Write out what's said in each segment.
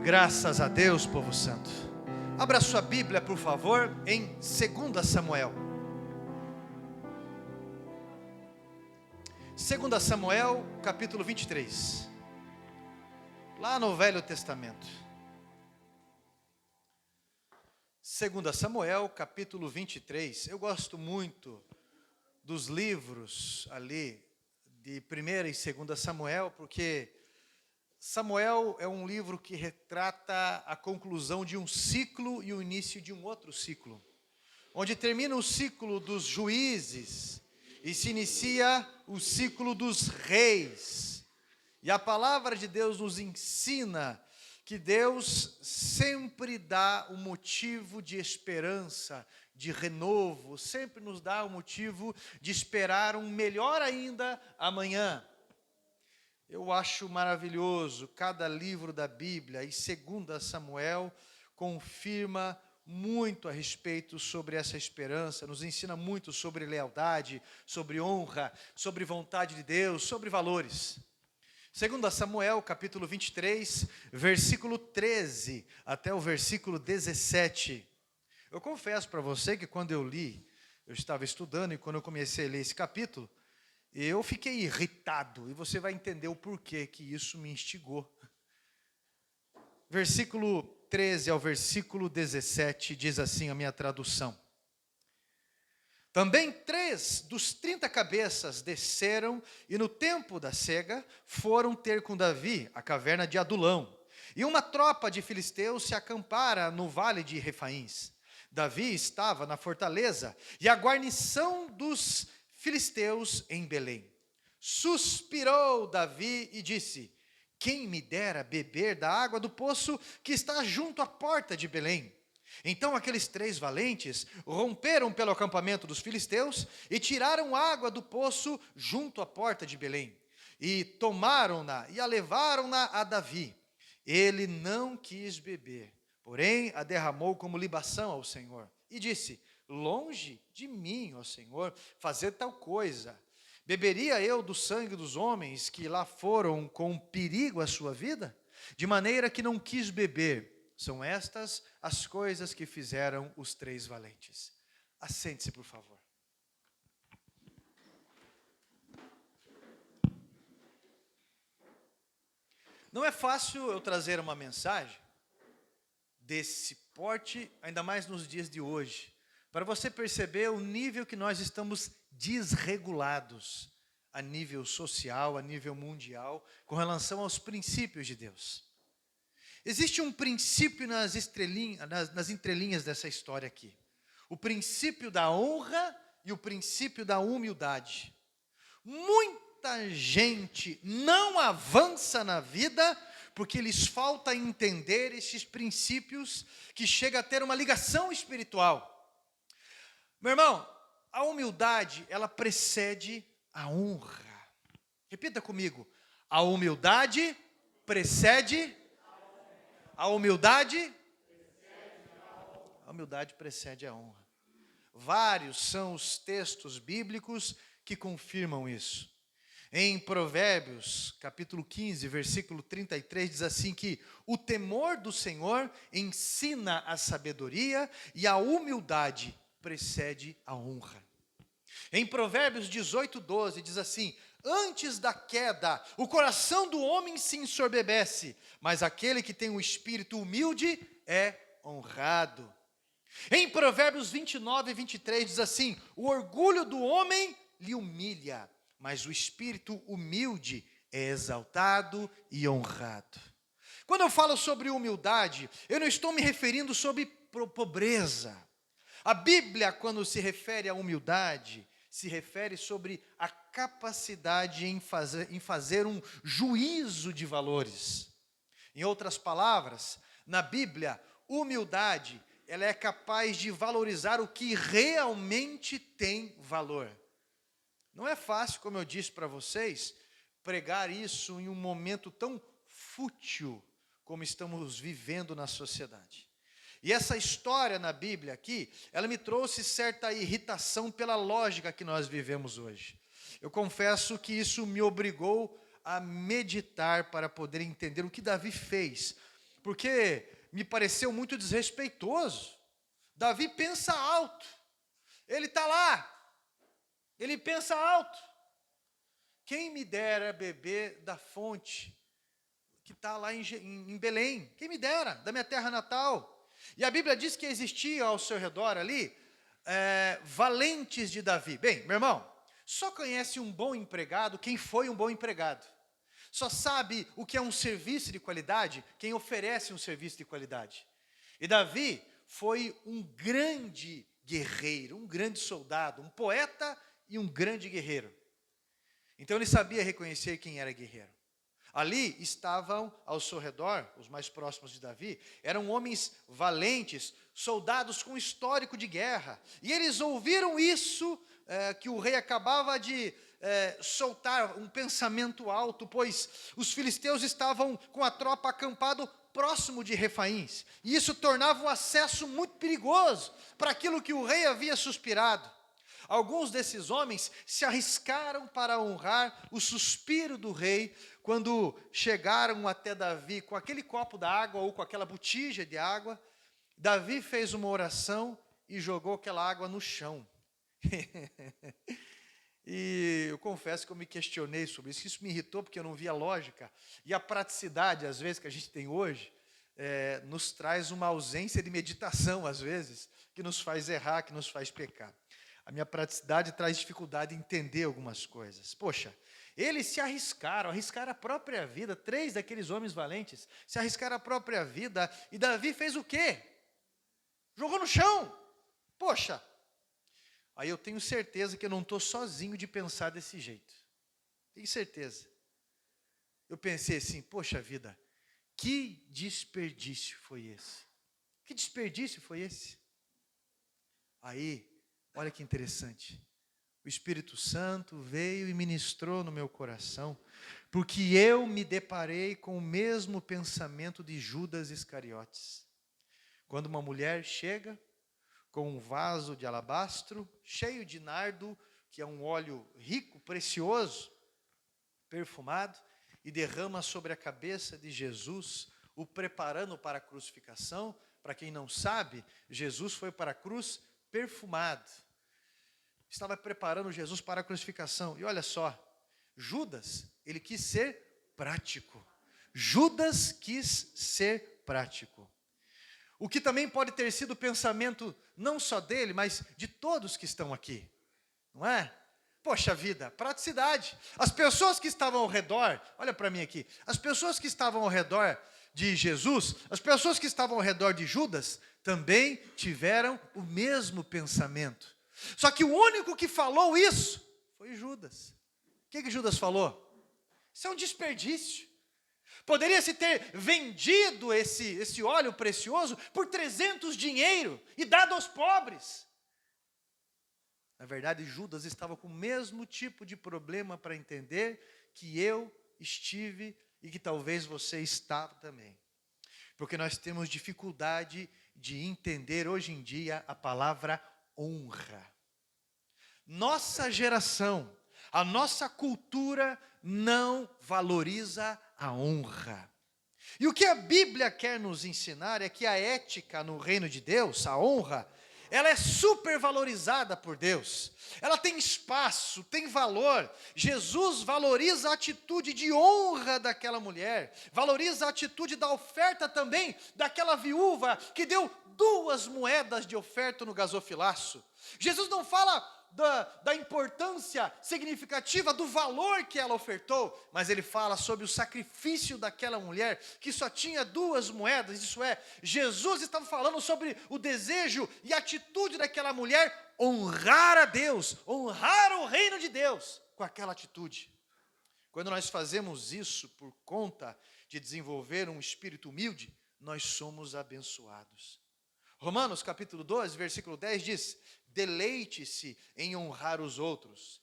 Graças a Deus, povo santo. Abra sua Bíblia, por favor, em 2 Samuel. 2 Samuel, capítulo 23. Lá no Velho Testamento. 2 Samuel, capítulo 23. Eu gosto muito dos livros ali de 1 e 2 Samuel, porque Samuel é um livro que retrata a conclusão de um ciclo e o início de um outro ciclo. Onde termina o ciclo dos juízes e se inicia o ciclo dos reis. E a palavra de Deus nos ensina que Deus sempre dá um motivo de esperança, de renovo, sempre nos dá um motivo de esperar um melhor ainda amanhã. Eu acho maravilhoso, cada livro da Bíblia, e 2 Samuel confirma muito a respeito sobre essa esperança, nos ensina muito sobre lealdade, sobre honra, sobre vontade de Deus, sobre valores. 2 Samuel, capítulo 23, versículo 13 até o versículo 17. Eu confesso para você que quando eu li, eu estava estudando, e quando eu comecei a ler esse capítulo, eu fiquei irritado, e você vai entender o porquê que isso me instigou. Versículo 13 ao versículo 17 diz assim a minha tradução. Também 3 dos 30 cabeças desceram e no tempo da cega foram ter com Davi a caverna de Adulão. E uma tropa de filisteus se acampara no vale de Refaíns. Davi estava na fortaleza e a guarnição dos filisteus em Belém. Suspirou Davi e disse: quem me dera beber da água do poço que está junto à porta de Belém. Então aqueles 3 valentes romperam pelo acampamento dos filisteus e tiraram água do poço junto à porta de Belém. E tomaram-na e a levaram-na a Davi. Ele não quis beber, porém a derramou como libação ao Senhor. E disse: longe de mim, ó Senhor, fazer tal coisa. Beberia eu do sangue dos homens que lá foram com perigo à sua vida? De maneira que não quis beber. São estas as coisas que fizeram os 3 valentes. Assente-se, por favor. Não é fácil eu trazer uma mensagem desse porte, ainda mais nos dias de hoje, para você perceber o nível que nós estamos desregulados a nível social, a nível mundial, com relação aos princípios de Deus. Existe um princípio nas entrelinhas dessa história aqui. O princípio da honra e o princípio da humildade. Muita gente não avança na vida porque lhes falta entender esses princípios que chega a ter uma ligação espiritual. Meu irmão, a humildade, ela precede a honra. Repita comigo. A humildade precede a humildade. A humildade precede a honra. Vários são os textos bíblicos que confirmam isso. Em Provérbios, capítulo 15, versículo 33, diz assim que o temor do Senhor ensina a sabedoria e a humildade precede a honra. Em Provérbios 18, 12, diz assim: antes da queda, o coração do homem se ensoberbece, mas aquele que tem um espírito humilde é honrado. Em Provérbios 29 e 23 diz assim: o orgulho do homem lhe humilha, mas o espírito humilde é exaltado e honrado. Quando eu falo sobre humildade, eu não estou me referindo sobre pobreza. A Bíblia, quando se refere à humildade, se refere sobre a capacidade em fazer um juízo de valores. Em outras palavras, na Bíblia, humildade, ela é capaz de valorizar o que realmente tem valor. Não é fácil, como eu disse para vocês, pregar isso em um momento tão fútil como estamos vivendo na sociedade. E essa história na Bíblia aqui, ela me trouxe certa irritação pela lógica que nós vivemos hoje. Eu confesso que isso me obrigou a meditar para poder entender o que Davi fez. porque me pareceu muito desrespeitoso. Davi pensa alto, ele está lá, ele pensa alto. Quem me dera beber da fonte que está lá em Belém, quem me dera, da minha terra natal. E a Bíblia diz que existia ao seu redor ali, valentes de Davi. Bem, meu irmão, só conhece um bom empregado quem foi um bom empregado. Só sabe o que é um serviço de qualidade quem oferece um serviço de qualidade. E Davi foi um grande guerreiro, um grande soldado, um poeta e um grande guerreiro. Então ele sabia reconhecer quem era guerreiro. Ali estavam ao seu redor, os mais próximos de Davi, eram homens valentes, soldados com histórico de guerra. E eles ouviram isso, que o rei acabava de soltar um pensamento alto, pois os filisteus estavam com a tropa acampado próximo de Refaíns. E isso tornava o acesso muito perigoso para aquilo que o rei havia suspirado. Alguns desses homens se arriscaram para honrar o suspiro do rei quando chegaram até Davi com aquele copo d'água ou com aquela botija de água. Davi fez uma oração e jogou aquela água no chão. E eu confesso que eu me questionei sobre isso. Isso me irritou porque eu não via lógica. E a praticidade, às vezes, que a gente tem hoje, nos traz uma ausência de meditação, às vezes, que nos faz errar, que nos faz pecar. A minha praticidade traz dificuldade em entender algumas coisas. Poxa, eles se arriscaram a própria vida. 3 daqueles homens valentes se arriscaram a própria vida. E Davi fez o quê? Jogou no chão. Poxa, aí eu tenho certeza que eu não estou sozinho de pensar desse jeito. Tenho certeza. Eu pensei assim, poxa vida, que desperdício foi esse? Que desperdício foi esse? Aí, olha que interessante. O Espírito Santo veio e ministrou no meu coração, porque eu me deparei com o mesmo pensamento de Judas Iscariotes. Quando uma mulher chega com um vaso de alabastro, cheio de nardo, que é um óleo rico, precioso, perfumado, e derrama sobre a cabeça de Jesus, o preparando para a crucificação. Para quem não sabe, Jesus foi para a cruz perfumado. Estava preparando Jesus para a crucificação. E olha só, Judas, ele quis ser prático. Judas quis ser prático. O que também pode ter sido o pensamento não só dele, mas de todos que estão aqui. Não é? Poxa vida, praticidade. As pessoas que estavam ao redor, olha para mim aqui, as pessoas que estavam ao redor de Jesus, as pessoas que estavam ao redor de Judas, também tiveram o mesmo pensamento. Só que o único que falou isso foi Judas. O que Judas falou? Isso é um desperdício. Poderia-se ter vendido esse óleo precioso por 300 dinheiro e dado aos pobres. Na verdade, Judas estava com o mesmo tipo de problema para entender que eu estive e que talvez você estava também. Porque nós temos dificuldade de entender hoje em dia a palavra honra. Nossa geração, a nossa cultura não valoriza a honra. E o que a Bíblia quer nos ensinar é que a ética no reino de Deus, a honra, ela é supervalorizada por Deus. Ela tem espaço, tem valor. Jesus valoriza a atitude de honra daquela mulher. Valoriza a atitude da oferta também daquela viúva que deu 2 moedas de oferta no gasofilaço. Jesus não fala da importância significativa, do valor que ela ofertou, mas ele fala sobre o sacrifício daquela mulher que só tinha 2 moedas, isso é, Jesus estava falando sobre o desejo e a atitude daquela mulher honrar a Deus, honrar o reino de Deus com aquela atitude. Quando nós fazemos isso por conta de desenvolver um espírito humilde, nós somos abençoados. Romanos capítulo 12, versículo 10 diz: deleite-se em honrar os outros.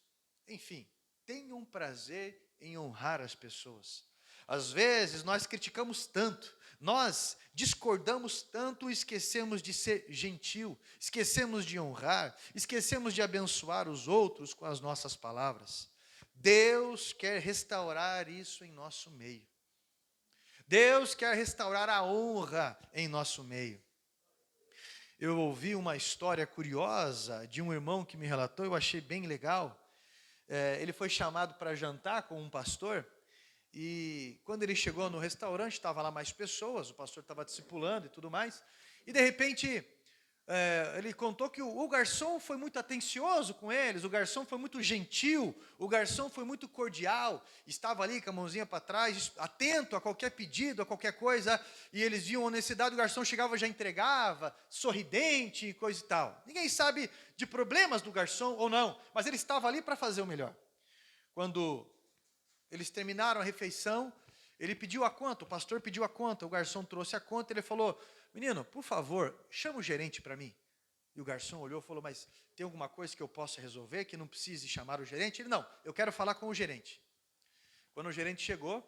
Enfim, tenha um prazer em honrar as pessoas. Às vezes nós criticamos tanto, nós discordamos tanto, esquecemos de ser gentil, esquecemos de honrar, esquecemos de abençoar os outros com as nossas palavras. Deus quer restaurar isso em nosso meio. Deus quer restaurar a honra em nosso meio. Eu ouvi uma história curiosa de um irmão que me relatou, eu achei bem legal. Ele foi chamado para jantar com um pastor, e quando ele chegou no restaurante, estava lá mais pessoas, o pastor estava discipulando e tudo mais, e de repente, ele contou que o garçom foi muito atencioso com eles, o garçom foi muito gentil, o garçom foi muito cordial, estava ali com a mãozinha para trás, atento a qualquer pedido, a qualquer coisa, e eles viam a necessidade, o garçom chegava, já entregava, sorridente e coisa e tal. Ninguém sabe de problemas do garçom ou não, mas ele estava ali para fazer o melhor. Quando eles terminaram a refeição, ele pediu a conta, o pastor pediu a conta, o garçom trouxe a conta, ele falou: menino, por favor, chama o gerente para mim. E o garçom olhou e falou: mas tem alguma coisa que eu possa resolver, que não precise chamar o gerente? Ele: não, eu quero falar com o gerente. Quando o gerente chegou,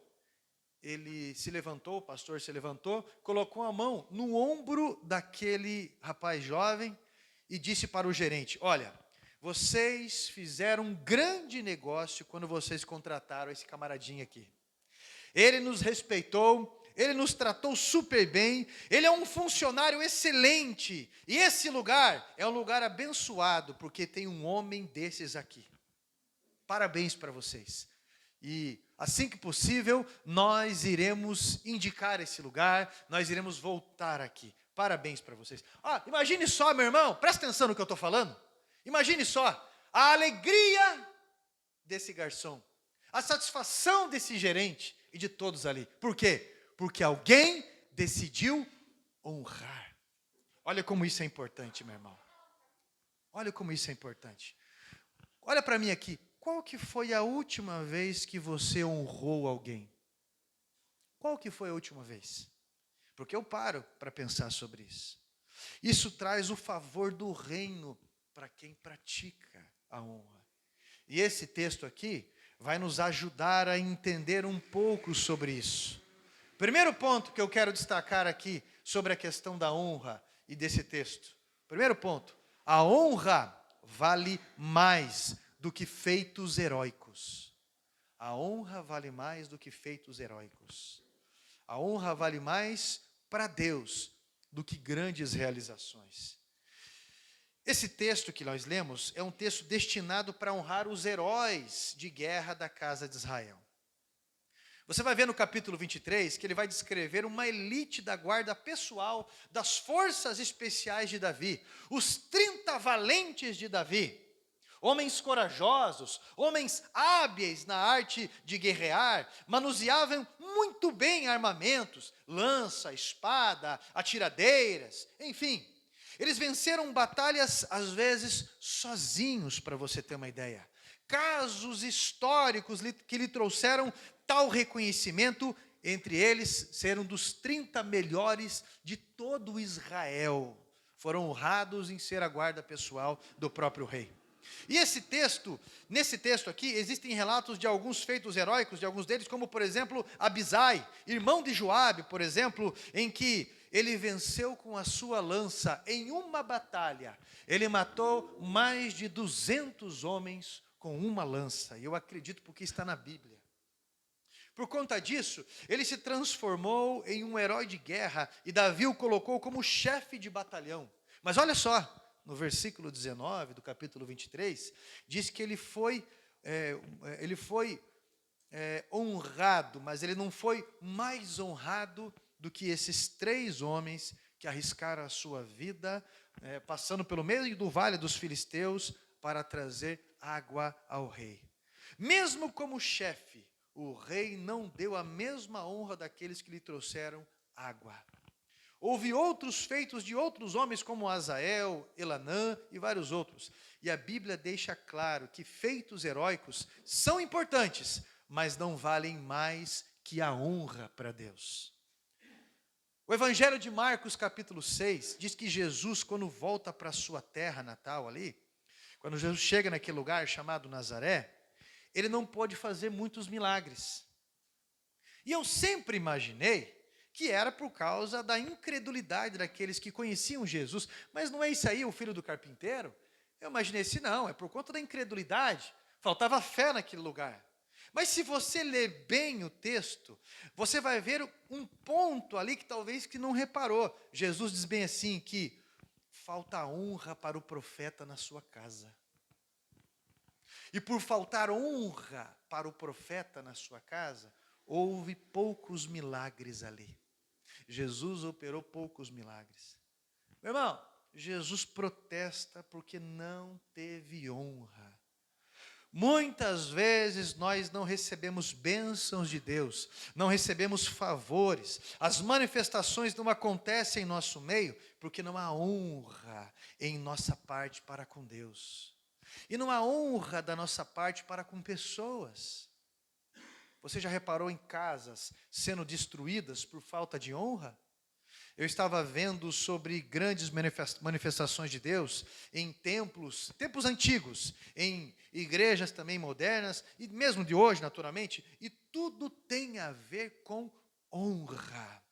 ele se levantou, o pastor se levantou, colocou a mão no ombro daquele rapaz jovem e disse para o gerente: olha, vocês fizeram um grande negócio quando vocês contrataram esse camaradinho aqui. Ele nos respeitou, ele nos tratou super bem, ele é um funcionário excelente, e esse lugar é um lugar abençoado, porque tem um homem desses aqui. Parabéns para vocês. E assim que possível, nós iremos indicar esse lugar, nós iremos voltar aqui. Parabéns para vocês. Imagine só, meu irmão, presta atenção no que eu estou falando. Imagine só, a alegria desse garçom, a satisfação desse gerente e de todos ali. Por quê? Porque alguém decidiu honrar. Olha como isso é importante, meu irmão. Olha como isso é importante. Olha para mim aqui. Qual que foi a última vez que você honrou alguém? Qual que foi a última vez? Porque eu paro para pensar sobre isso. Isso traz o favor do reino para quem pratica a honra. E esse texto aqui vai nos ajudar a entender um pouco sobre isso. Primeiro ponto que eu quero destacar aqui sobre a questão da honra e desse texto. Primeiro ponto, a honra vale mais do que feitos heróicos. A honra vale mais do que feitos heróicos. A honra vale mais para Deus do que grandes realizações. Esse texto que nós lemos é um texto destinado para honrar os heróis de guerra da casa de Israel. Você vai ver no capítulo 23 que ele vai descrever uma elite da guarda pessoal das forças especiais de Davi, os 30 valentes de Davi, homens corajosos, homens hábeis na arte de guerrear, manuseavam muito bem armamentos, lança, espada, atiradeiras, enfim. Eles venceram batalhas, às vezes, sozinhos, para você ter uma ideia. Casos históricos que lhe trouxeram tal reconhecimento, entre eles, ser um dos 30 melhores de todo Israel. Foram honrados em ser a guarda pessoal do próprio rei. E nesse texto aqui, existem relatos de alguns feitos heróicos, de alguns deles, como, por exemplo, Abisai, irmão de Joabe, por exemplo, em que ele venceu com a sua lança em uma batalha. Ele matou mais de 200 homens com uma lança. E eu acredito porque está na Bíblia. Por conta disso, ele se transformou em um herói de guerra e Davi o colocou como chefe de batalhão. Mas olha só, no versículo 19 do capítulo 23, diz que ele foi honrado, mas ele não foi mais honrado do que esses 3 homens que arriscaram a sua vida, passando pelo meio do vale dos filisteus para trazer água ao rei. Mesmo como chefe, o rei não deu a mesma honra daqueles que lhe trouxeram água. Houve outros feitos de outros homens como Azael, Elanã e vários outros. E a Bíblia deixa claro que feitos heróicos são importantes, mas não valem mais que a honra para Deus. O Evangelho de Marcos, capítulo 6, diz que Jesus, quando volta para a sua terra natal ali, quando Jesus chega naquele lugar chamado Nazaré, ele não pôde fazer muitos milagres. E eu sempre imaginei que era por causa da incredulidade daqueles que conheciam Jesus. Mas não é isso aí, o filho do carpinteiro? Eu imaginei assim, não, é por conta da incredulidade. Faltava fé naquele lugar. Mas se você ler bem o texto, você vai ver um ponto ali que talvez que não reparou. Jesus diz bem assim que falta honra para o profeta na sua casa. E por faltar honra para o profeta na sua casa, houve poucos milagres ali. Jesus operou poucos milagres. Meu irmão, Jesus protesta porque não teve honra. Muitas vezes nós não recebemos bênçãos de Deus, não recebemos favores, as manifestações não acontecem em nosso meio, porque não há honra em nossa parte para com Deus. E não há honra da nossa parte para com pessoas. Você já reparou em casas sendo destruídas por falta de honra? Eu estava vendo sobre grandes manifestações de Deus em templos antigos, em igrejas também modernas, e mesmo de hoje, naturalmente, e tudo tem a ver com honra.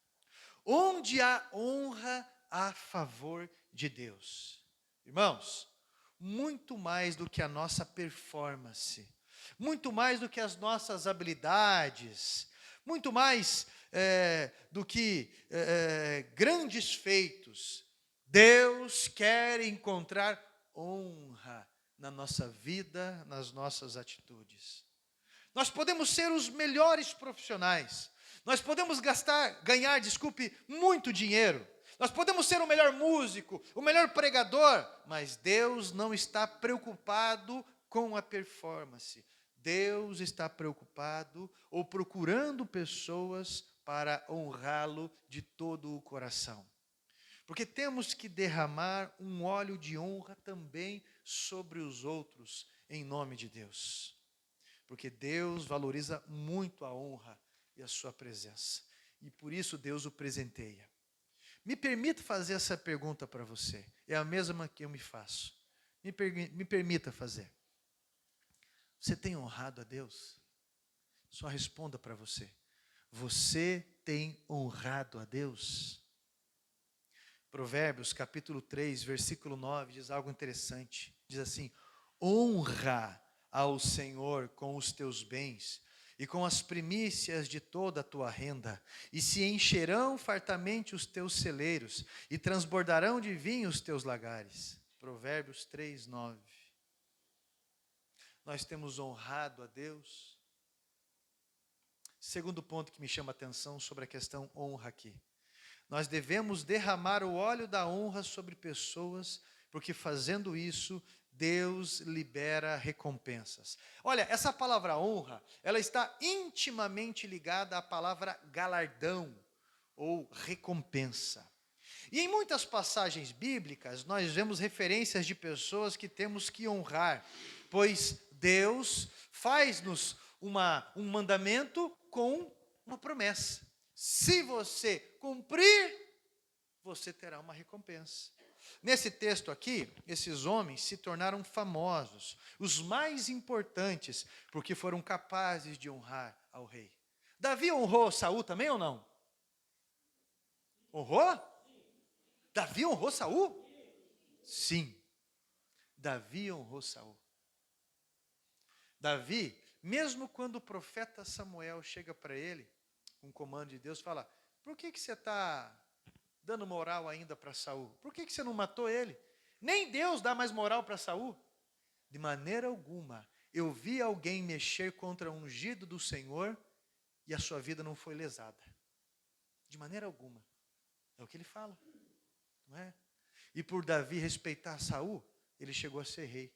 Onde há honra a favor de Deus? Irmãos, muito mais do que a nossa performance, muito mais do que as nossas habilidades, muito mais do que grandes feitos. Deus quer encontrar honra na nossa vida, nas nossas atitudes. Nós podemos ser os melhores profissionais, nós podemos ganhar, muito dinheiro, nós podemos ser o melhor músico, o melhor pregador, mas Deus não está preocupado com a performance. Deus está preocupado ou procurando pessoas para honrá-lo de todo o coração. Porque temos que derramar um óleo de honra também sobre os outros, em nome de Deus. Porque Deus valoriza muito a honra e a sua presença. E por isso Deus o presenteia. Me permita fazer essa pergunta para você. É a mesma que eu me faço. Me permita fazer. Você tem honrado a Deus? Só responda para você. Você tem honrado a Deus? Provérbios capítulo 3, versículo 9, diz algo interessante. Diz assim: honra ao Senhor com os teus bens e com as primícias de toda a tua renda, e se encherão fartamente os teus celeiros, e transbordarão de vinho os teus lagares. Provérbios 3, 9. Nós temos honrado a Deus. Segundo ponto que me chama a atenção sobre a questão honra aqui. Nós devemos derramar o óleo da honra sobre pessoas, porque fazendo isso, Deus libera recompensas. Olha, essa palavra honra, ela está intimamente ligada à palavra galardão ou recompensa. E em muitas passagens bíblicas, nós vemos referências de pessoas que temos que honrar, pois Deus faz-nos um mandamento com uma promessa. Se você cumprir, você terá uma recompensa. Nesse texto aqui, esses homens se tornaram famosos, os mais importantes, porque foram capazes de honrar ao rei. Davi honrou Saul também ou não? Honrou? Davi honrou Saul? Sim. Davi honrou Saul. Davi, mesmo quando o profeta Samuel chega para ele, com comando de Deus, fala: por que você está dando moral ainda para Saul? Por que você não matou ele? Nem Deus dá mais moral para Saul. De maneira alguma, eu vi alguém mexer contra o ungido do Senhor e a sua vida não foi lesada. De maneira alguma. É o que ele fala. Não é? E por Davi respeitar Saul, ele chegou a ser rei.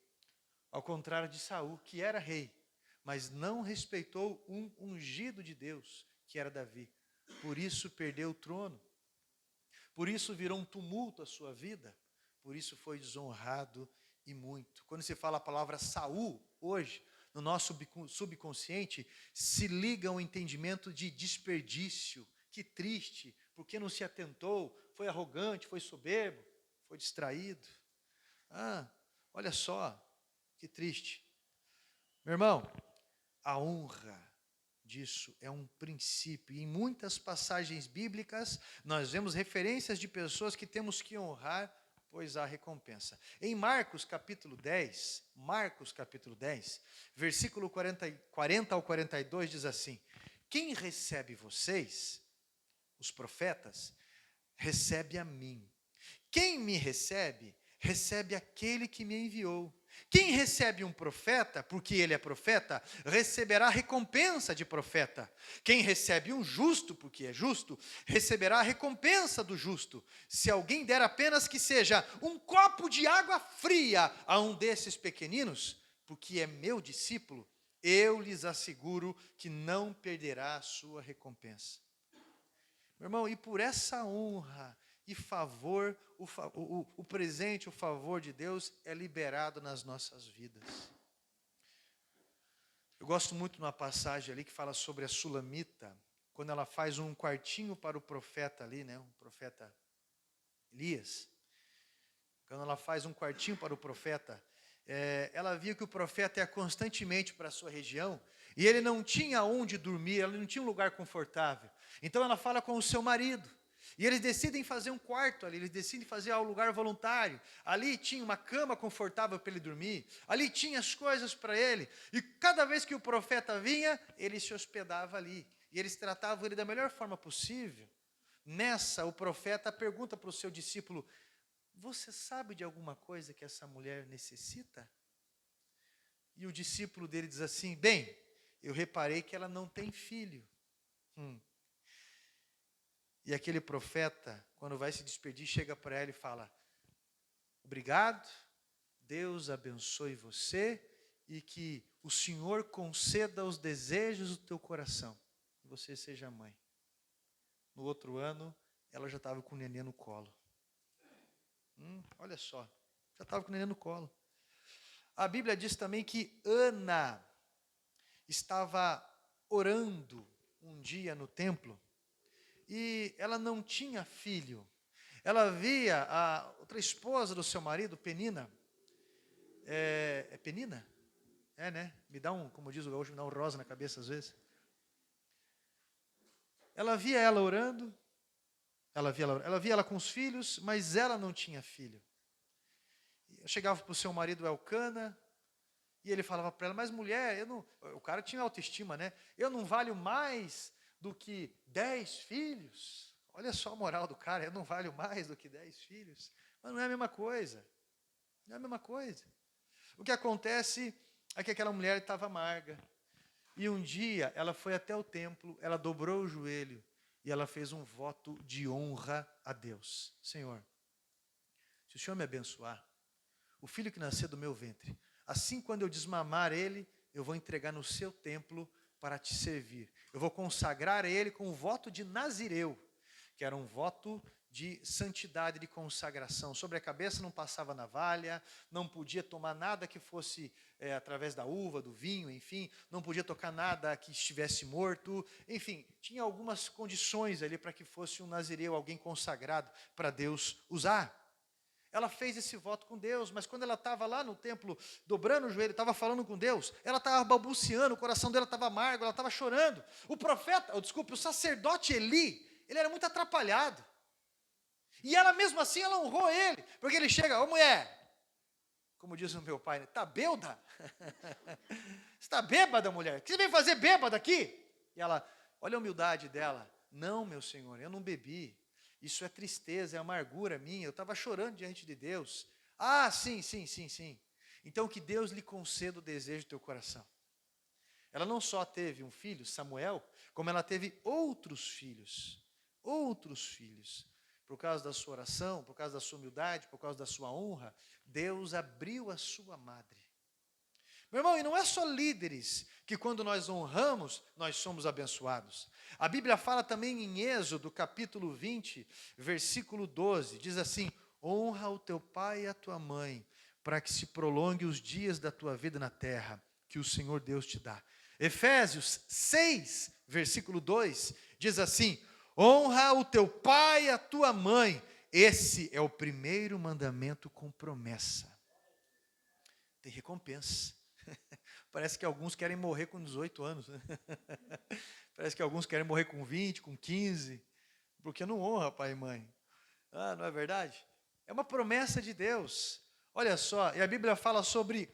Ao contrário de Saul, que era rei, mas não respeitou um ungido de Deus, que era Davi. Por isso perdeu o trono. Por isso virou um tumulto a sua vida. Por isso foi desonrado e muito. Quando se fala a palavra Saul, hoje, no nosso subconsciente, se liga ao entendimento de desperdício. Que triste, porque não se atentou, foi arrogante, foi soberbo, foi distraído. Olha só, que triste. Meu irmão, a honra disso é um princípio. E em muitas passagens bíblicas, nós vemos referências de pessoas que temos que honrar pois há recompensa. Em Marcos capítulo 10, versículo 40 ao 42 diz assim: quem recebe vocês, os profetas, recebe a mim. Quem me recebe, recebe aquele que me enviou. Quem recebe um profeta, porque ele é profeta, receberá recompensa de profeta. Quem recebe um justo, porque é justo, receberá a recompensa do justo. Se alguém der apenas que seja um copo de água fria a um desses pequeninos, porque é meu discípulo, eu lhes asseguro que não perderá a sua recompensa. Meu irmão, e por essa honra e favor, o presente, o favor de Deus é liberado nas nossas vidas. Eu gosto muito de uma passagem ali que fala sobre a Sulamita, quando ela faz um quartinho para o profeta ali, né, o profeta Elias. Quando ela faz um quartinho para o profeta, ela via que o profeta ia constantemente para a sua região, e ele não tinha onde dormir, ele não tinha um lugar confortável. Então ela fala com o seu marido, e eles decidem fazer um quarto ali, eles decidem fazer um lugar voluntário. Ali tinha uma cama confortável para ele dormir, ali tinha as coisas para ele, e cada vez que o profeta vinha, ele se hospedava ali, e eles tratavam ele da melhor forma possível. Nessa, o profeta pergunta para o seu discípulo: você sabe de alguma coisa que essa mulher necessita? E o discípulo dele diz assim: bem, eu reparei que ela não tem filho. E aquele profeta, quando vai se despedir, chega para ela e fala: obrigado, Deus abençoe você e que o Senhor conceda os desejos do teu coração, que você seja mãe. No outro ano, ela já estava com o neném no colo. Olha só, já estava com o neném no colo. A Bíblia diz também que Ana estava orando um dia no templo e ela não tinha filho. Ela via a outra esposa do seu marido, Penina. É Penina? É, né? Me dá como diz o gaúcho, me dá um rosa na cabeça às vezes. Ela via ela orando, ela via ela com os filhos, mas ela não tinha filho. Eu chegava para o seu marido Elcana, e ele falava para ela: mas mulher, o cara tinha autoestima, né? Eu não valho mais do que 10 filhos. Olha só a moral do cara: eu não valho mais do que 10 filhos. Mas não é a mesma coisa. Não é a mesma coisa. O que acontece é que aquela mulher estava amarga. E um dia ela foi até o templo, ela dobrou o joelho e ela fez um voto de honra a Deus. Senhor, se o Senhor me abençoar, o filho que nascer do meu ventre, assim quando eu desmamar ele, eu vou entregar no seu templo para te servir. Eu vou consagrar ele com o voto de Nazireu, que era um voto de santidade, de consagração. Sobre a cabeça não passava navalha, não podia tomar nada que fosse através da uva, do vinho, enfim, não podia tocar nada que estivesse morto, enfim, tinha algumas condições ali para que fosse um nazireu, alguém consagrado para Deus usar. Ela fez esse voto com Deus, mas quando ela estava lá no templo, dobrando o joelho, estava falando com Deus, ela estava balbuciando, o coração dela estava amargo, ela estava chorando. O sacerdote Eli, ele era muito atrapalhado. E ela mesmo assim, ela honrou ele, porque ele chega: ô mulher, como diz o meu pai, está bêbada? Está bêbada, mulher? O que você veio fazer bêbada aqui? E ela, olha a humildade dela: não, meu senhor, eu não bebi. Isso é tristeza, é amargura minha. Eu estava chorando diante de Deus. Ah, sim. Então que Deus lhe conceda o desejo do teu coração. Ela não só teve um filho, Samuel, como ela teve outros filhos. Por causa da sua oração, por causa da sua humildade, por causa da sua honra, Deus abriu a sua madre. Meu irmão, e não é só líderes que quando nós honramos, nós somos abençoados. A Bíblia fala também em Êxodo, capítulo 20, versículo 12, diz assim: honra o teu pai e a tua mãe, para que se prolongue os dias da tua vida na terra, que o Senhor Deus te dá. Efésios 6, versículo 2, diz assim: honra o teu pai e a tua mãe, esse é o primeiro mandamento com promessa. Tem recompensa. Parece que alguns querem morrer com 18 anos. Né? Parece que alguns querem morrer com 20, com 15, porque não honra pai e mãe. Ah, não é verdade? É uma promessa de Deus. Olha só, e a Bíblia fala sobre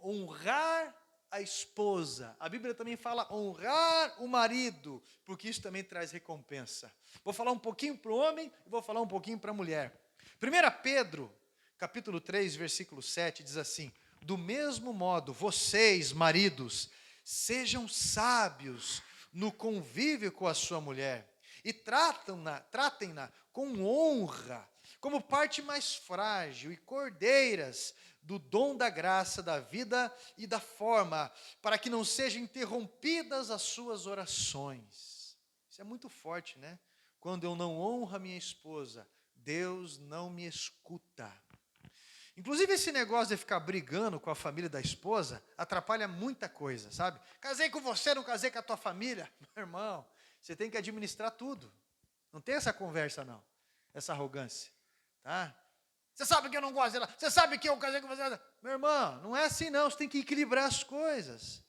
honrar a esposa. A Bíblia também fala honrar o marido, porque isso também traz recompensa. Vou falar um pouquinho para o homem e vou falar um pouquinho para a mulher. 1 Pedro, capítulo 3, versículo 7, diz assim: do mesmo modo, vocês, maridos, sejam sábios no convívio com a sua mulher e tratem-na com honra, como parte mais frágil e cordeiras do dom da graça, da vida e da forma, para que não sejam interrompidas as suas orações. Isso é muito forte, né? Quando eu não honro a minha esposa, Deus não me escuta. Inclusive esse negócio de ficar brigando com a família da esposa atrapalha muita coisa, sabe? Casei com você, não casei com a tua família. Meu irmão, você tem que administrar tudo. Não tem essa conversa não, essa arrogância, tá? Você sabe que eu não gosto dela, você sabe que eu casei com você. Meu irmão, não é assim não, você tem que equilibrar as coisas.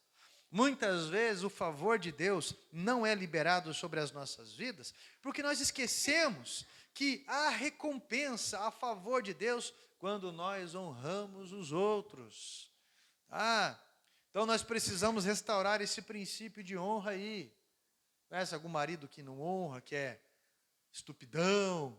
Muitas vezes o favor de Deus não é liberado sobre as nossas vidas, porque nós esquecemos que há recompensa a favor de Deus quando nós honramos os outros. Então nós precisamos restaurar esse princípio de honra aí. Conhece algum marido que não honra, que é estupidão,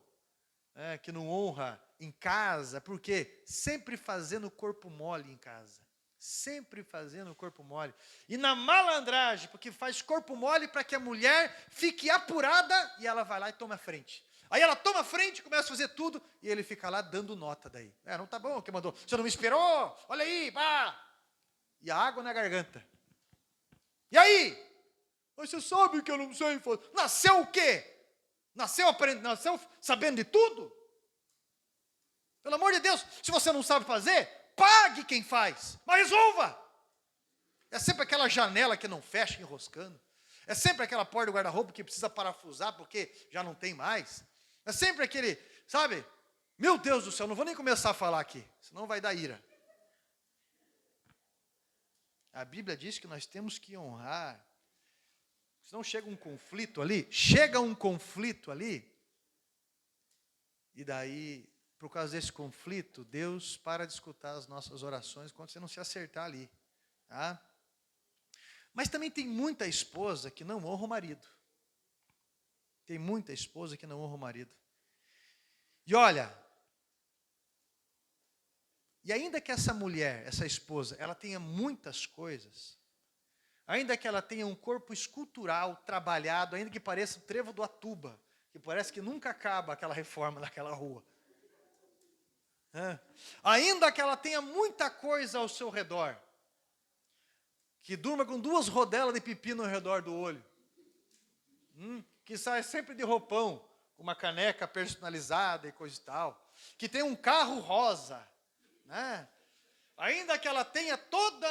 que não honra em casa, porque sempre fazendo corpo mole em casa. Sempre fazendo corpo mole. E na malandragem, porque faz corpo mole para que a mulher fique apurada e ela vai lá e toma a frente. Aí ela toma a frente, começa a fazer tudo e ele fica lá dando nota daí. Não tá bom, que mandou? Você não me esperou? Olha aí, pá! E a água na garganta. E aí? Mas você sabe que eu não sei fazer. Nasceu o quê? Nasceu sabendo de tudo? Pelo amor de Deus, se você não sabe fazer, pague quem faz, mas resolva. É sempre aquela janela que não fecha enroscando. É sempre aquela porta do guarda-roupa que precisa parafusar porque já não tem mais. É sempre aquele, sabe? Meu Deus do céu, não vou nem começar a falar aqui, senão vai dar ira. A Bíblia diz que nós temos que honrar. Senão chega um conflito ali, e daí, por causa desse conflito, Deus para de escutar as nossas orações quando você não se acertar ali. Tá? Mas também tem muita esposa que não honra o marido. Tem muita esposa que não honra o marido. E olha, e ainda que essa mulher, essa esposa, ela tenha muitas coisas, ainda que ela tenha um corpo escultural trabalhado, ainda que pareça o trevo do Atuba, que parece que nunca acaba aquela reforma naquela rua. Ainda que ela tenha muita coisa ao seu redor, que durma com 2 rodelas de pepino ao redor do olho, que sai sempre de roupão, com uma caneca personalizada e coisa e tal, que tem um carro rosa, né? Ainda que ela tenha toda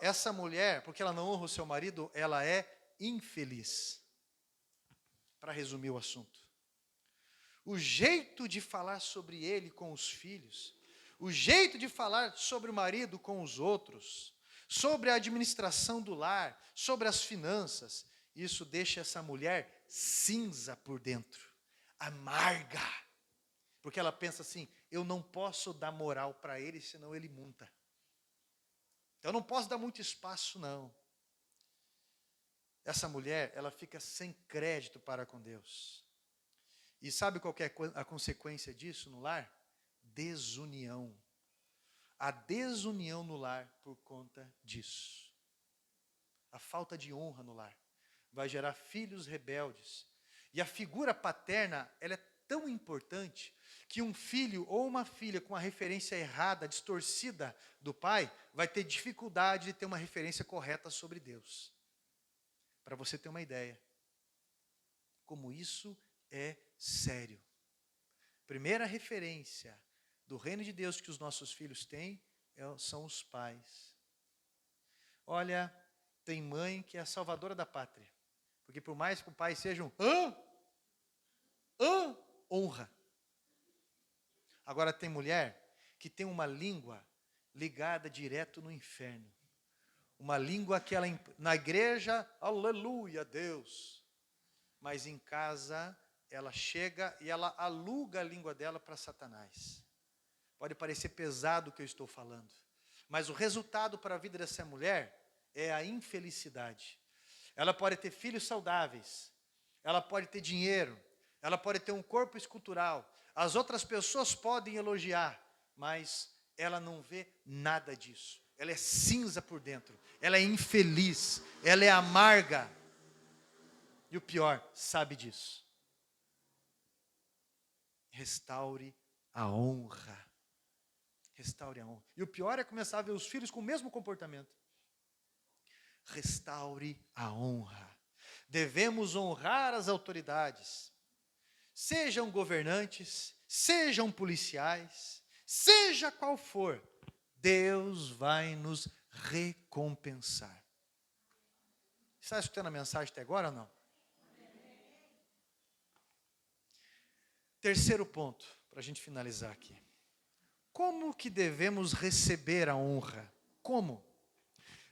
essa mulher, porque ela não honra o seu marido, ela é infeliz. Para resumir o assunto. O jeito de falar sobre ele com os filhos, o jeito de falar sobre o marido com os outros, sobre a administração do lar, sobre as finanças, isso deixa essa mulher cinza por dentro, amarga. Porque ela pensa assim, eu não posso dar moral para ele, senão ele monta. Eu não posso dar muito espaço, não. Essa mulher, ela fica sem crédito para com Deus. E sabe qual que é a consequência disso no lar? Desunião. A desunião no lar por conta disso. A falta de honra no lar vai gerar filhos rebeldes. E a figura paterna, ela é tão importante que um filho ou uma filha com a referência errada, distorcida do pai, vai ter dificuldade de ter uma referência correta sobre Deus. Para você ter uma ideia. Como isso é sério. Primeira referência do reino de Deus que os nossos filhos têm são os pais. Olha, tem mãe que é a salvadora da pátria. Porque por mais que o pai seja honra. Agora tem mulher que tem uma língua ligada direto no inferno. Uma língua que ela, na igreja, aleluia, Deus. Mas em casa, ela chega e ela aluga a língua dela para Satanás. Pode parecer pesado o que eu estou falando, mas o resultado para a vida dessa mulher é a infelicidade. Ela pode ter filhos saudáveis, ela pode ter dinheiro, ela pode ter um corpo escultural, as outras pessoas podem elogiar, mas ela não vê nada disso. Ela é cinza por dentro, ela é infeliz, ela é amarga. E o pior, sabe disso. Restaure a honra. Restaure a honra. E o pior é começar a ver os filhos com o mesmo comportamento. Restaure a honra. Devemos honrar as autoridades. Sejam governantes, sejam policiais, seja qual for, Deus vai nos recompensar. Está escutando a mensagem até agora ou não? Terceiro ponto, para a gente finalizar aqui. Como que devemos receber a honra? Como?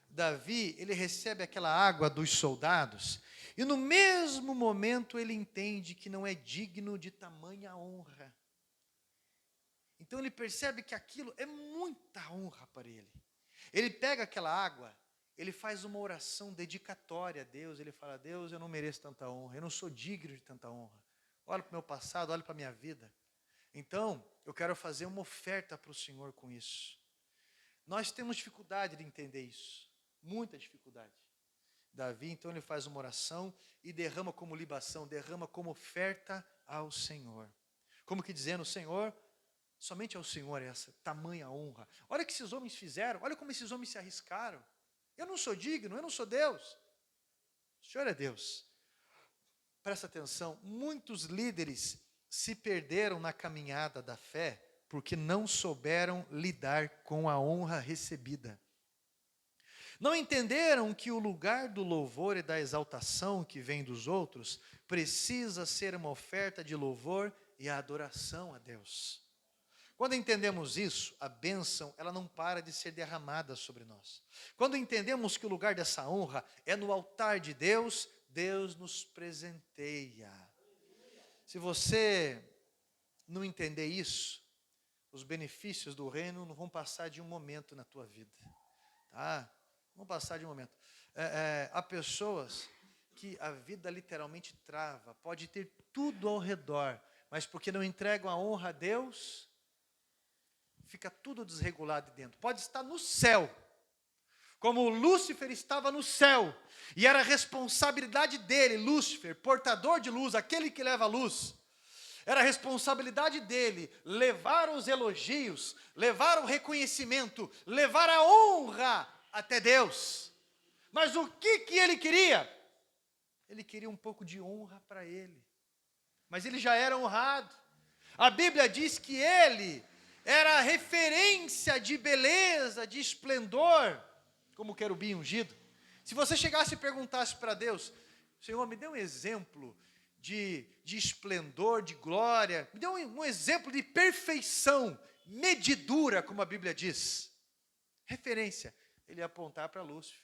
Davi, ele recebe aquela água dos soldados, e no mesmo momento ele entende que não é digno de tamanha honra. Então ele percebe que aquilo é muita honra para ele. Ele pega aquela água, ele faz uma oração dedicatória a Deus, ele fala: Deus, eu não mereço tanta honra, eu não sou digno de tanta honra. Olha para o meu passado, olha para a minha vida. Então, eu quero fazer uma oferta para o Senhor com isso. Nós temos dificuldade de entender isso, muita dificuldade. Davi, então, ele faz uma oração e derrama como libação, derrama como oferta ao Senhor. Como que dizendo: Senhor, somente ao Senhor essa tamanha honra. Olha o que esses homens fizeram, olha como esses homens se arriscaram. Eu não sou digno, eu não sou Deus. O Senhor é Deus. Presta atenção, muitos líderes se perderam na caminhada da fé porque não souberam lidar com a honra recebida. Não entenderam que o lugar do louvor e da exaltação que vem dos outros precisa ser uma oferta de louvor e adoração a Deus. Quando entendemos isso, a bênção, ela não para de ser derramada sobre nós. Quando entendemos que o lugar dessa honra é no altar de Deus, Deus nos presenteia. Se você não entender isso, os benefícios do reino não vão passar de um momento na tua vida. Tá? Vão passar de um momento. Há pessoas que a vida literalmente trava. Pode ter tudo ao redor, mas porque não entregam a honra a Deus, fica tudo desregulado dentro. Pode estar no céu, como Lúcifer estava no céu, e era responsabilidade dele, Lúcifer, portador de luz, aquele que leva a luz, era responsabilidade dele levar os elogios, levar o reconhecimento, levar a honra até Deus. Mas o que ele queria? Ele queria um pouco de honra para ele, mas ele já era honrado. A Bíblia diz que ele era a referência de beleza, de esplendor, como o querubim ungido. Se você chegasse e perguntasse para Deus: Senhor, me dê um exemplo de esplendor, de glória, me dê um exemplo de perfeição, medidura, como a Bíblia diz. Referência, ele ia apontar para Lúcifer.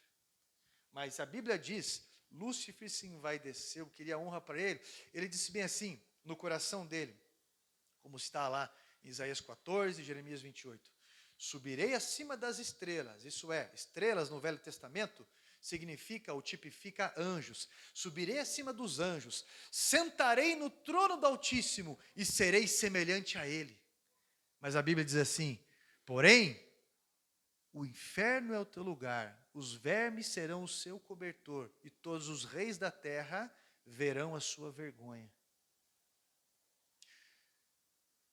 Mas a Bíblia diz, Lúcifer se envaideceu, queria honra para ele. Ele disse bem assim, no coração dele, como está lá em Isaías 14, Jeremias 28. Subirei acima das estrelas, isso é, estrelas no Velho Testamento significa ou tipifica anjos. Subirei acima dos anjos, sentarei no trono do Altíssimo e serei semelhante a ele. Mas a Bíblia diz assim: porém, o inferno é o teu lugar, os vermes serão o seu cobertor, e todos os reis da terra verão a sua vergonha.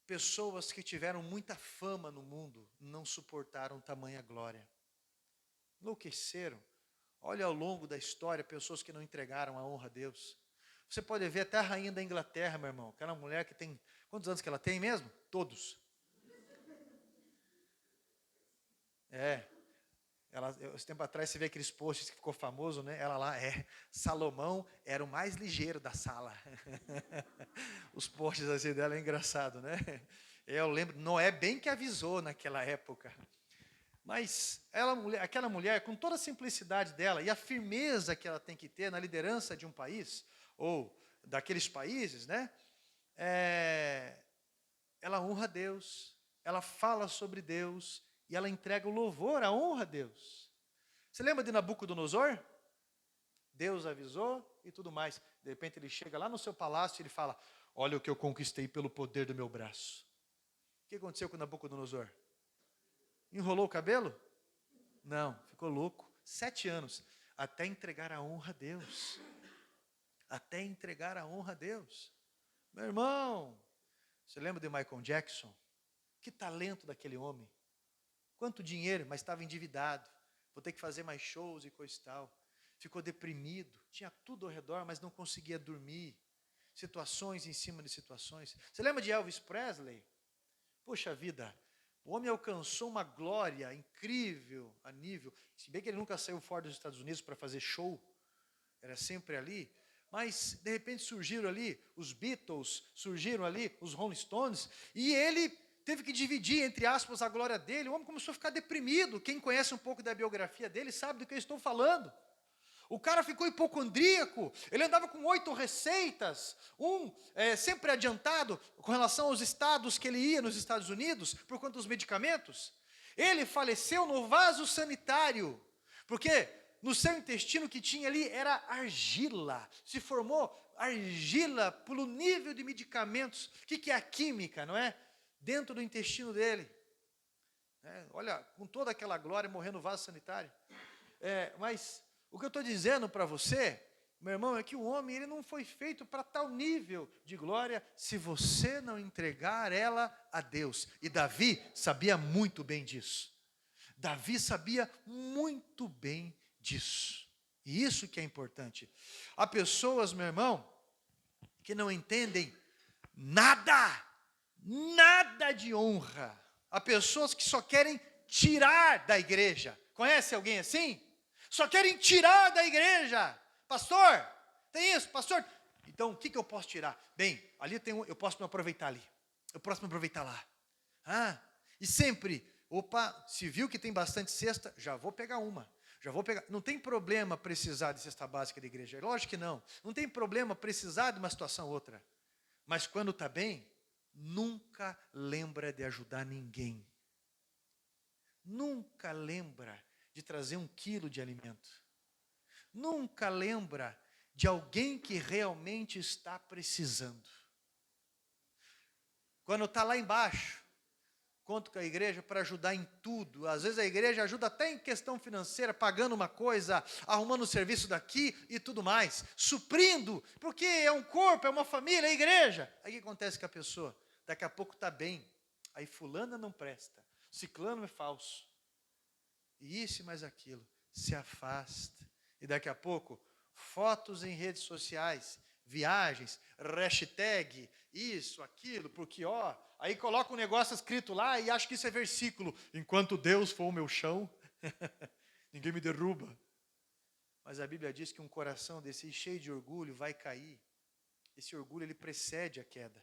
Pessoas que tiveram muita fama no mundo não suportaram tamanha glória. Enlouqueceram. Olha ao longo da história, pessoas que não entregaram a honra a Deus. Você pode ver até a rainha da Inglaterra, meu irmão. Aquela mulher que tem... Quantos anos que ela tem mesmo? Todos. Esse tempo atrás você vê aqueles posts que ficou famoso, né? Ela lá, Salomão era o mais ligeiro da sala. Os posts assim dela é engraçado, né? Eu lembro, Noé bem que avisou naquela época. Mas aquela mulher, com toda a simplicidade dela e a firmeza que ela tem que ter na liderança de um país, ou daqueles países, né? ela honra a Deus, ela fala sobre Deus, e ela entrega o louvor, a honra a Deus. Você lembra de Nabucodonosor? Deus avisou e tudo mais. De repente ele chega lá no seu palácio e ele fala, olha o que eu conquistei pelo poder do meu braço. O que aconteceu com Nabucodonosor? Enrolou o cabelo? Não, ficou louco. 7 anos, até entregar a honra a Deus. Até entregar a honra a Deus. Meu irmão, você lembra de Michael Jackson? Que talento daquele homem. Quanto dinheiro, mas estava endividado. Vou ter que fazer mais shows e coisa e tal. Ficou deprimido, tinha tudo ao redor, mas não conseguia dormir. Situações em cima de situações. Você lembra de Elvis Presley? Poxa vida, o homem alcançou uma glória incrível a nível, se bem que ele nunca saiu fora dos Estados Unidos para fazer show, era sempre ali, mas de repente surgiram ali os Beatles, surgiram ali os Rolling Stones, e ele teve que dividir, entre aspas, a glória dele. O homem começou a ficar deprimido. Quem conhece um pouco da biografia dele sabe do que eu estou falando. O cara ficou hipocondríaco, ele andava com 8 receitas, sempre adiantado com relação aos estados que ele ia nos Estados Unidos, por conta dos medicamentos. Ele faleceu no vaso sanitário, porque no seu intestino que tinha ali era argila, se formou argila pelo nível de medicamentos. O que é a química, não é? Dentro do intestino dele. Olha, com toda aquela glória, morrendo no vaso sanitário. Mas o que eu estou dizendo para você, meu irmão, é que o homem ele não foi feito para tal nível de glória se você não entregar ela a Deus. E Davi sabia muito bem disso. Davi sabia muito bem disso. E isso que é importante. Há pessoas, meu irmão, que não entendem nada de honra. Há pessoas que só querem tirar da igreja. Conhece alguém assim? Só querem tirar da igreja. Pastor, tem isso, pastor. Então, o que eu posso tirar? Bem, ali eu posso me aproveitar ali. Eu posso me aproveitar lá. E sempre, se viu que tem bastante cesta, já vou pegar uma. Não tem problema precisar de cesta básica da igreja. Lógico que não. Não tem problema precisar de uma situação ou outra. Mas quando está bem, nunca lembra de ajudar ninguém. Nunca lembra de trazer 1 quilo de alimento. Nunca lembra de alguém que realmente está precisando. Quando está lá embaixo, conto com a igreja para ajudar em tudo. Às vezes a igreja ajuda até em questão financeira, pagando uma coisa, arrumando um serviço daqui e tudo mais. Suprindo, porque é um corpo, é uma família, é a igreja. Aí o que acontece com a pessoa? Daqui a pouco está bem. Aí fulana não presta, ciclano é falso. E isso e mais aquilo, se afasta. E daqui a pouco, fotos em redes sociais, viagens, hashtag, isso, aquilo, porque aí coloca um negócio escrito lá e acha que isso é versículo. Enquanto Deus for o meu chão, ninguém me derruba. Mas a Bíblia diz que um coração desse cheio de orgulho vai cair. Esse orgulho, ele precede a queda.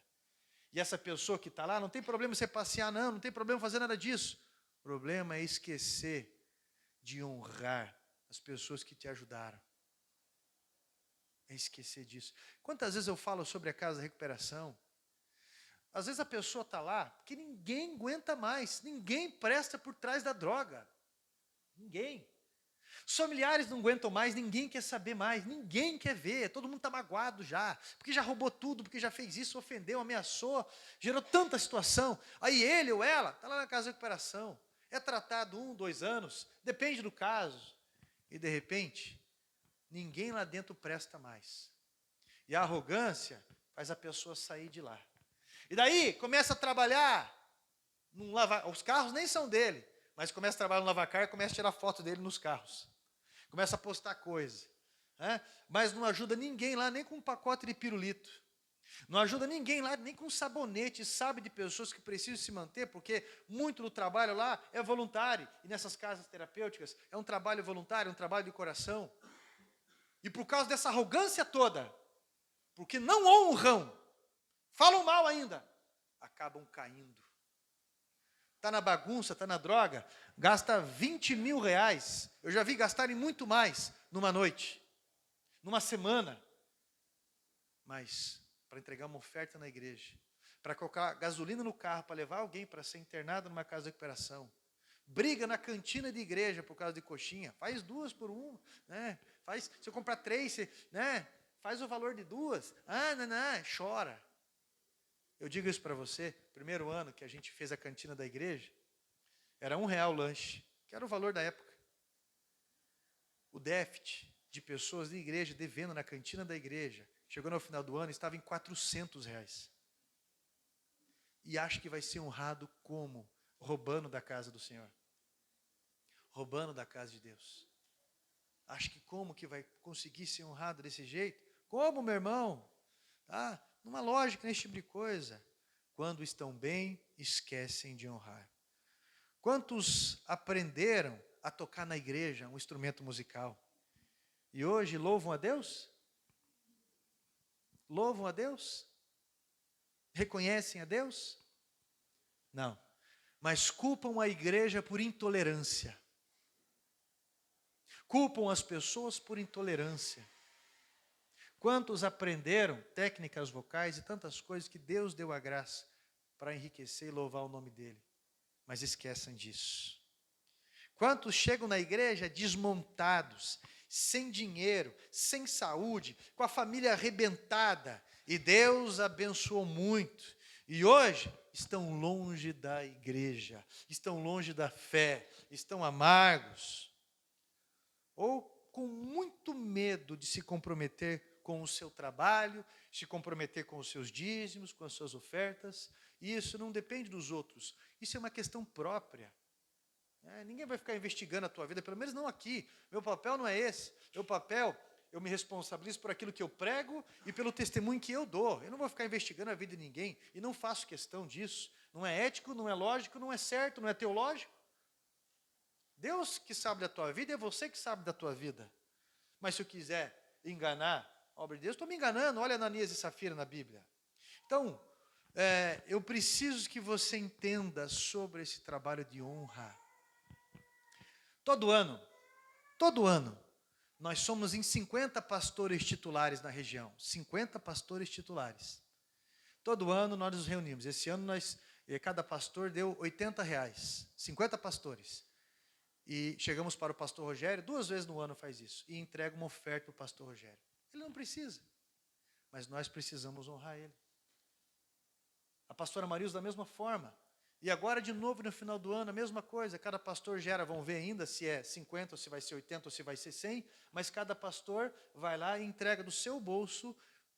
E essa pessoa que está lá, não tem problema você passear, não tem problema fazer nada disso. O problema é esquecer de honrar as pessoas que te ajudaram. É esquecer disso. Quantas vezes eu falo sobre a casa da recuperação? Às vezes a pessoa está lá, porque ninguém aguenta mais, ninguém presta por trás da droga. Ninguém. Os familiares não aguentam mais, ninguém quer saber mais, ninguém quer ver, todo mundo está magoado já, porque já roubou tudo, porque já fez isso, ofendeu, ameaçou, gerou tanta situação. Aí ele ou ela está lá na casa da recuperação, é tratado 1, 2 anos, depende do caso, e de repente, ninguém lá dentro presta mais. E a arrogância faz a pessoa sair de lá. E daí, começa a trabalhar, os carros nem são dele, mas começa a trabalhar no lavacar e começa a tirar foto dele nos carros. Começa a postar coisa. Mas não ajuda ninguém lá, nem com um pacote de pirulito. Não ajuda ninguém lá, nem com um sabonete. Sabe de pessoas que precisam se manter, porque muito do trabalho lá é voluntário. E nessas casas terapêuticas é um trabalho voluntário, um trabalho de coração. E por causa dessa arrogância toda, porque não honram, falam mal ainda, acabam caindo. Está na bagunça, está na droga, gasta 20 mil reais. Eu já vi gastarem muito mais numa noite, numa semana. Mas para entregar uma oferta na igreja, para colocar gasolina no carro, para levar alguém para ser internado numa casa de recuperação. Briga na cantina de igreja por causa de coxinha. Faz 2 por 1, né? Se eu comprar 3, né? Faz o valor de 2. Não, chora. Eu digo isso para você, primeiro ano que a gente fez a cantina da igreja, era R$1 o lanche, que era o valor da época. O déficit de pessoas de igreja devendo na cantina da igreja, chegou no final do ano, estava em R$400. E acho que vai ser honrado como? Roubando da casa do Senhor. Roubando da casa de Deus. Acho que como que vai conseguir ser honrado desse jeito? Como, meu irmão? Numa lógica, nesse tipo de coisa. Quando estão bem, esquecem de honrar. Quantos aprenderam a tocar na igreja um instrumento musical? E hoje louvam a Deus? Louvam a Deus? Reconhecem a Deus? Não. Mas culpam a igreja por intolerância. Culpam as pessoas por intolerância. Quantos aprenderam técnicas vocais e tantas coisas que Deus deu a graça para enriquecer e louvar o nome dEle, mas esquecem disso. Quantos chegam na igreja desmontados, sem dinheiro, sem saúde, com a família arrebentada, e Deus abençoou muito, e hoje estão longe da igreja, estão longe da fé, estão amargos, ou com muito medo de se comprometer com o seu trabalho, se comprometer com os seus dízimos, com as suas ofertas. E isso não depende dos outros, isso é uma questão própria. Ninguém vai ficar investigando a tua vida, pelo menos não aqui. Meu papel não é esse. Meu papel, eu me responsabilizo por aquilo que eu prego e pelo testemunho que eu dou. Eu não vou ficar investigando a vida de ninguém e não faço questão disso. Não é ético, não é lógico, não é certo, não é teológico. Deus que sabe da tua vida, é você que sabe da tua vida. Mas se eu quiser enganar a obra de Deus, estou me enganando. Olha Ananias e Safira na Bíblia. Então, eu preciso que você entenda sobre esse trabalho de honra. Todo ano, nós somos em 50 pastores titulares na região. 50 pastores titulares. Todo ano nós nos reunimos. Esse ano cada pastor deu R$80. 50 pastores. E chegamos para o pastor Rogério, 2 vezes no ano faz isso, e entrega uma oferta para o pastor Rogério. Ele não precisa, mas nós precisamos honrar ele. A pastora Marilza da mesma forma. E agora de novo no final do ano, a mesma coisa, cada pastor gera, vamos ver ainda se é 50, ou se vai ser 80, ou se vai ser 100, mas cada pastor vai lá e entrega do seu bolso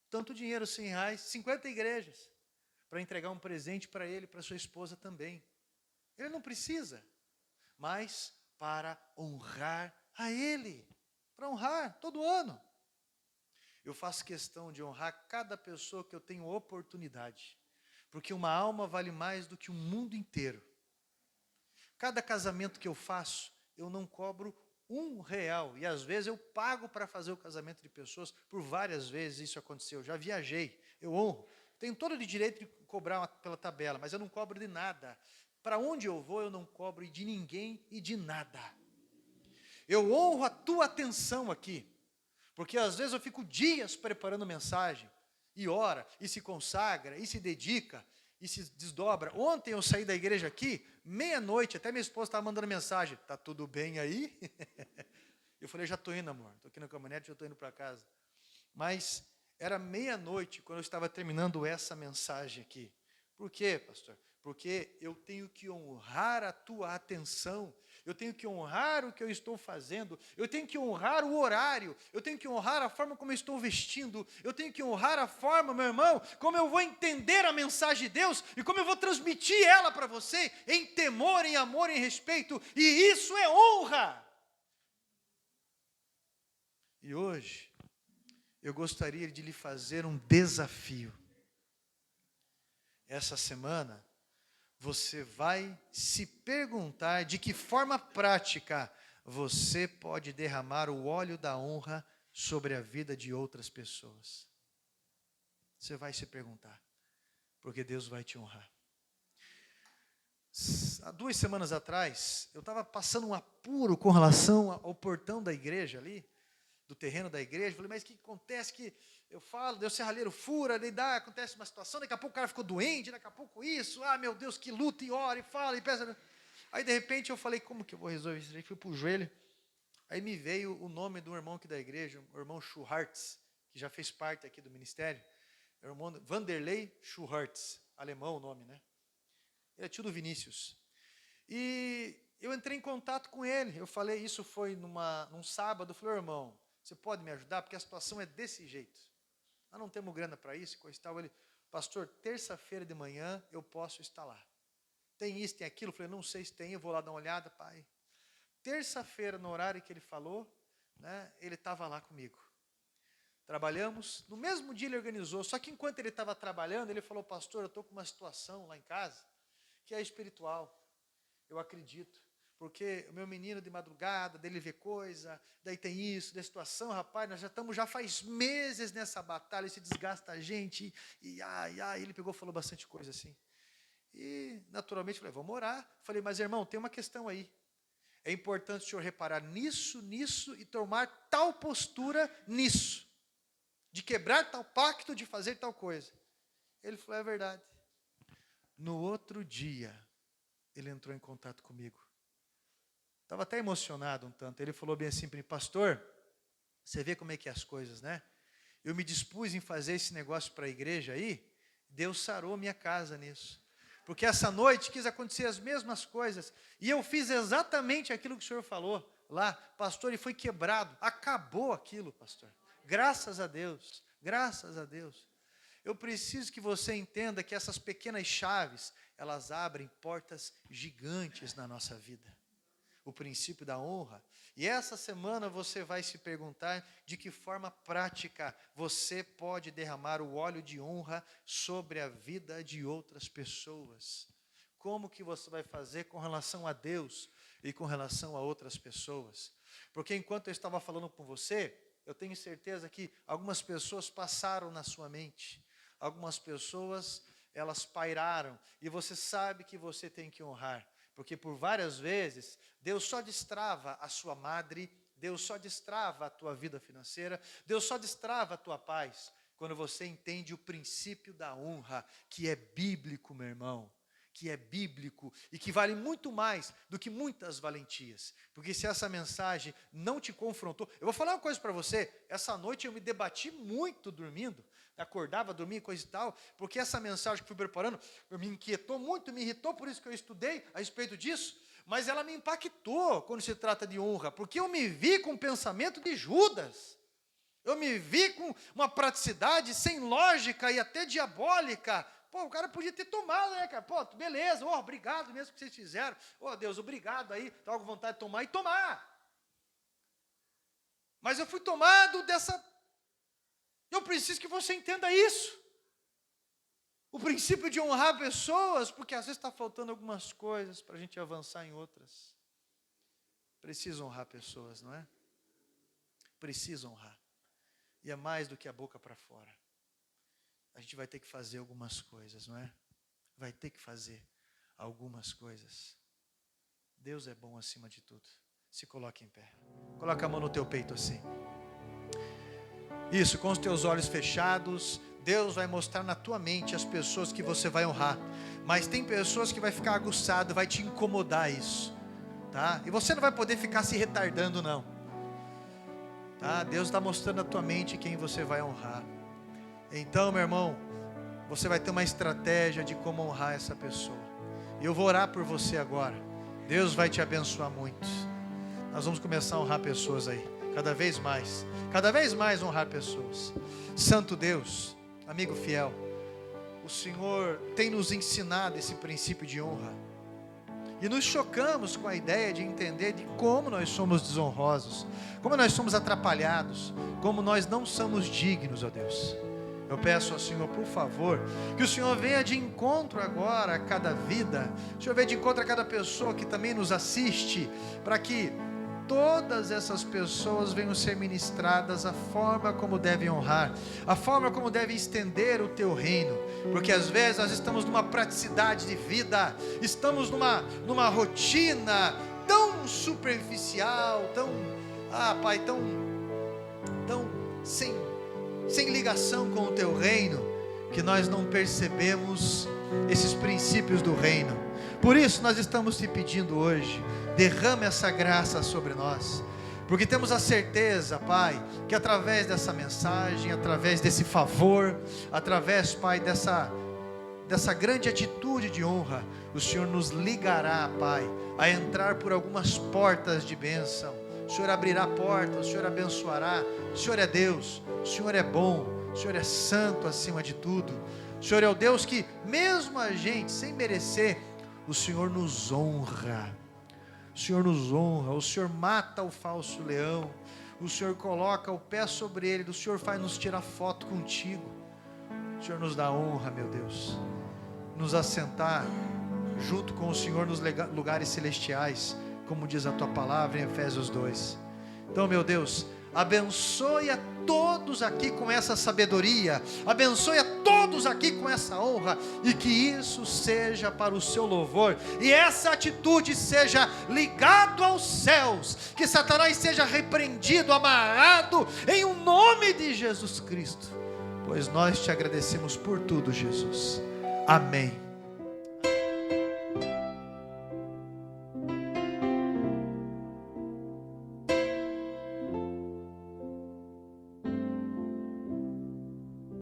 tanto dinheiro, R$100, 50 igrejas, para entregar um presente para ele, para sua esposa também. Ele não precisa, mas para honrar a ele, para honrar todo ano. Eu faço questão de honrar cada pessoa que eu tenho oportunidade, porque uma alma vale mais do que o mundo inteiro. Cada casamento que eu faço, eu não cobro R$1, e às vezes eu pago para fazer o casamento de pessoas, por várias vezes isso aconteceu, eu já viajei, eu honro, tenho todo o direito de cobrar pela tabela, mas eu não cobro de nada. Para onde eu vou, eu não cobro de ninguém e de nada. Eu honro a tua atenção aqui, porque às vezes eu fico dias preparando mensagem, e ora, e se consagra, e se dedica, e se desdobra. Ontem eu saí da igreja aqui, meia-noite, até minha esposa estava mandando mensagem, tá tudo bem aí? Eu falei, já estou indo, amor, estou aqui na caminhonete, já estou indo para casa. Mas era meia-noite quando eu estava terminando essa mensagem aqui. Por quê, pastor? Porque eu tenho que honrar a tua atenção, eu tenho que honrar o que eu estou fazendo, eu tenho que honrar o horário, eu tenho que honrar a forma como eu estou vestindo, eu tenho que honrar a forma, meu irmão, como eu vou entender a mensagem de Deus e como eu vou transmitir ela para você em temor, em amor, em respeito, e isso é honra. E hoje, eu gostaria de lhe fazer um desafio. Essa semana, você vai se perguntar de que forma prática você pode derramar o óleo da honra sobre a vida de outras pessoas. Você vai se perguntar, porque Deus vai te honrar. Há 2 semanas atrás, eu estava passando um apuro com relação ao portão da igreja ali, do terreno da igreja. Falei, mas o que acontece que eu falo, daí o serralheiro fura, daí acontece uma situação, daqui a pouco o cara ficou doente, daqui a pouco isso, meu Deus, que luta, e ora, e fala, e pensa. Aí de repente eu falei, como que eu vou resolver isso? Aí fui para o joelho, aí me veio o nome do irmão aqui da igreja, o irmão Schuhartz, que já fez parte aqui do ministério, o irmão Vanderlei Schuhartz, alemão o nome, né? Ele é tio do Vinícius. E eu entrei em contato com ele, eu falei, isso foi num sábado, eu falei, irmão, você pode me ajudar? Porque a situação é desse jeito. Nós não temos grana para isso, coisa e tal. Ele, pastor, terça-feira de manhã eu posso estar lá. Tem isso, tem aquilo? Eu falei, não sei se tem, eu vou lá dar uma olhada, pai. Terça-feira, no horário que ele falou, né, ele estava lá comigo. Trabalhamos, no mesmo dia ele organizou, só que enquanto ele estava trabalhando, ele falou, pastor, eu estou com uma situação lá em casa, que é espiritual, eu acredito. Porque o meu menino de madrugada, dele vê coisa, daí tem isso, da situação, rapaz, nós já estamos já faz meses nessa batalha, isso desgasta a gente, e ele pegou e falou bastante coisa assim. E naturalmente falei, vamos orar. Falei, mas irmão, tem uma questão aí. É importante o senhor reparar nisso, e tomar tal postura nisso. De quebrar tal pacto, de fazer tal coisa. Ele falou, é verdade. No outro dia, ele entrou em contato comigo. Estava até emocionado um tanto. Ele falou bem assim para mim, pastor, você vê como é que é as coisas, né? Eu me dispus em fazer esse negócio para a igreja aí, Deus sarou minha casa nisso. Porque essa noite quis acontecer as mesmas coisas, e eu fiz exatamente aquilo que o senhor falou lá, pastor, e foi quebrado. Acabou aquilo, pastor. Graças a Deus, graças a Deus. Eu preciso que você entenda que essas pequenas chaves, elas abrem portas gigantes na nossa vida. O princípio da honra. E essa semana você vai se perguntar de que forma prática você pode derramar o óleo de honra sobre a vida de outras pessoas. Como que você vai fazer com relação a Deus e com relação a outras pessoas? Porque enquanto eu estava falando com você, eu tenho certeza que algumas pessoas passaram na sua mente. Algumas pessoas, elas pairaram. E você sabe que você tem que honrar. Porque por várias vezes, Deus só destrava a sua madre, Deus só destrava a tua vida financeira, Deus só destrava a tua paz, quando você entende o princípio da honra, que é bíblico, meu irmão, que é bíblico e que vale muito mais do que muitas valentias. Porque se essa mensagem não te confrontou, eu vou falar uma coisa para você, essa noite eu me debati muito dormindo, acordava, dormia, coisa e tal, porque essa mensagem que fui preparando, me inquietou muito, me irritou, por isso que eu estudei a respeito disso, mas ela me impactou quando se trata de honra, porque eu me vi com o pensamento de Judas, eu me vi com uma praticidade sem lógica e até diabólica. Pô, o cara podia ter tomado, né, cara? Pô, beleza, obrigado mesmo que vocês fizeram. Deus, obrigado aí, estava com vontade de tomar e tomar. Mas eu fui tomado dessa... Eu preciso que você entenda isso. O princípio de honrar pessoas, porque às vezes está faltando algumas coisas para a gente avançar em outras. Precisa honrar pessoas, não é? Precisa honrar. E é mais do que a boca para fora. A gente vai ter que fazer algumas coisas, não é? Vai ter que fazer algumas coisas. Deus é bom acima de tudo. Se coloque em pé. Coloca a mão no teu peito assim. Isso, com os teus olhos fechados, Deus vai mostrar na tua mente as pessoas que você vai honrar. Mas tem pessoas que vai ficar aguçado, vai te incomodar isso. Tá? E você não vai poder ficar se retardando não. Tá? Deus está mostrando na tua mente quem você vai honrar. Então, meu irmão, você vai ter uma estratégia de como honrar essa pessoa. E eu vou orar por você agora. Deus vai te abençoar muito. Nós vamos começar a honrar pessoas aí. Cada vez mais honrar pessoas. Santo Deus, amigo fiel, o Senhor tem nos ensinado esse princípio de honra. E nos chocamos com a ideia de entender de como nós somos desonrosos, como nós somos atrapalhados, como nós não somos dignos, ó Deus. Eu peço ao Senhor, por favor, que o Senhor venha de encontro agora a cada vida, o Senhor venha de encontro a cada pessoa que também nos assiste, para que todas essas pessoas venham ser ministradas a forma como devem honrar, a forma como devem estender o teu reino, porque às vezes nós estamos numa praticidade de vida, estamos numa rotina tão superficial, tão, Pai, tão sem ligação com o teu reino, que nós não percebemos esses princípios do reino. Por isso nós estamos te pedindo hoje, derrama essa graça sobre nós, porque temos a certeza, Pai, que através dessa mensagem, através desse favor, através, Pai, dessa grande atitude de honra, o Senhor nos ligará, Pai, a entrar por algumas portas de bênção. O Senhor abrirá portas, o Senhor abençoará. O Senhor é Deus, o Senhor é bom, o Senhor é santo acima de tudo. O Senhor é o Deus que, mesmo a gente, sem merecer, o Senhor nos honra. O Senhor nos honra, o Senhor mata o falso leão, o Senhor coloca o pé sobre ele, o Senhor faz nos tirar foto contigo. O Senhor nos dá honra, meu Deus, nos assentar junto com o Senhor nos lugares celestiais, como diz a tua palavra em Efésios 2. Então, meu Deus, abençoe a todos aqui com essa sabedoria, abençoe a todos aqui com essa honra, e que isso seja para o seu louvor, e essa atitude seja ligado aos céus, que Satanás seja repreendido, amarrado, em o nome de Jesus Cristo, pois nós te agradecemos por tudo, Jesus. Amém.